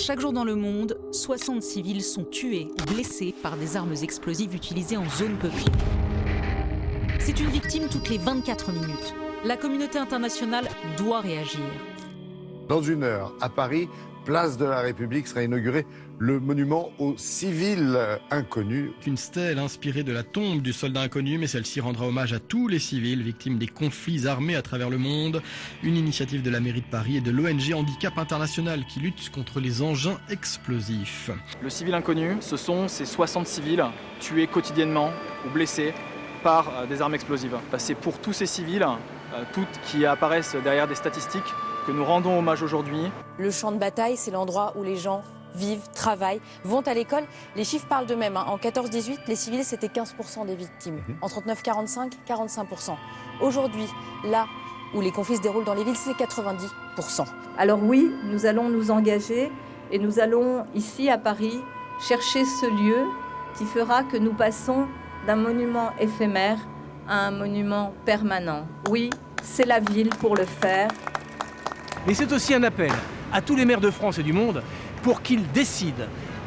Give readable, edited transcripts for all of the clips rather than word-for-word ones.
Chaque jour dans le monde, 60 civils sont tués ou blessés par des armes explosives utilisées en zone peuplée. C'est une victime toutes les 24 minutes. La communauté internationale doit réagir. Dans une heure, à Paris, place de la République, sera inauguré le monument aux civils inconnus. Une stèle inspirée de la tombe du soldat inconnu, mais celle-ci rendra hommage à tous les civils victimes des conflits armés à travers le monde. Une initiative de la mairie de Paris et de l'ONG Handicap International qui lutte contre les engins explosifs. Le civil inconnu, ce sont ces 60 civils tués quotidiennement ou blessés par des armes explosives. C'est pour tous ces civils, toutes qui apparaissent derrière des statistiques, que nous rendons hommage aujourd'hui. Le champ de bataille, c'est l'endroit où les gens vivent, travaillent, vont à l'école. Les chiffres parlent d'eux-mêmes. En 14-18, les civils, c'était 15% des victimes. En 39-45, 45%. Aujourd'hui, là où les conflits se déroulent dans les villes, c'est 90%. Alors oui, nous allons nous engager et nous allons, ici à Paris, chercher ce lieu qui fera que nous passons d'un monument éphémère à un monument permanent. Oui, c'est la ville pour le faire. Mais c'est aussi un appel à tous les maires de France et du monde pour qu'ils décident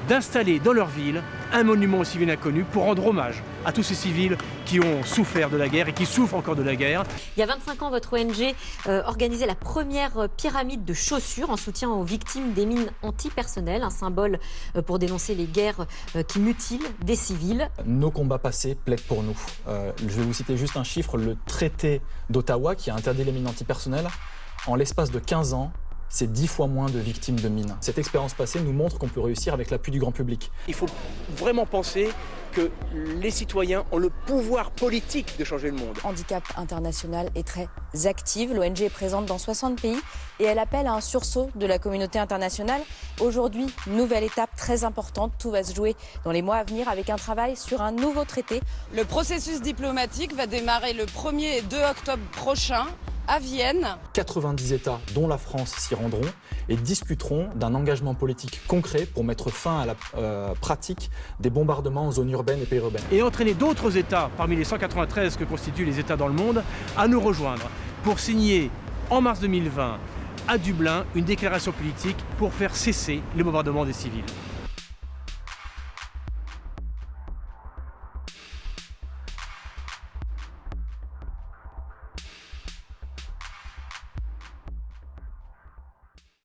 d'installer dans leur ville un monument aux civils inconnus pour rendre hommage à tous ces civils qui ont souffert de la guerre et qui souffrent encore de la guerre. Il y a 25 ans, votre ONG organisait la première pyramide de chaussures en soutien aux victimes des mines antipersonnelles, un symbole pour dénoncer les guerres qui mutilent des civils. Nos combats passés plaident pour nous. Je vais vous citer juste un chiffre, le traité d'Ottawa qui a interdit les mines antipersonnelles. En l'espace de 15 ans, c'est 10 fois moins de victimes de mines. Cette expérience passée nous montre qu'on peut réussir avec l'appui du grand public. Il faut vraiment penser que les citoyens ont le pouvoir politique de changer le monde. Handicap International est très active. L'ONG est présente dans 60 pays et elle appelle à un sursaut de la communauté internationale. Aujourd'hui, nouvelle étape très importante. Tout va se jouer dans les mois à venir avec un travail sur un nouveau traité. Le processus diplomatique va démarrer le 1er et 2 octobre prochain à Vienne. 90 États, dont la France, s'y rendront et discuteront d'un engagement politique concret pour mettre fin à la pratique des bombardements en zone urbaine et périurbaine. Et entraîner d'autres États, parmi les 193 que constituent les États dans le monde, à nous rejoindre pour signer en mars 2020 à Dublin une déclaration politique pour faire cesser les bombardements des civils.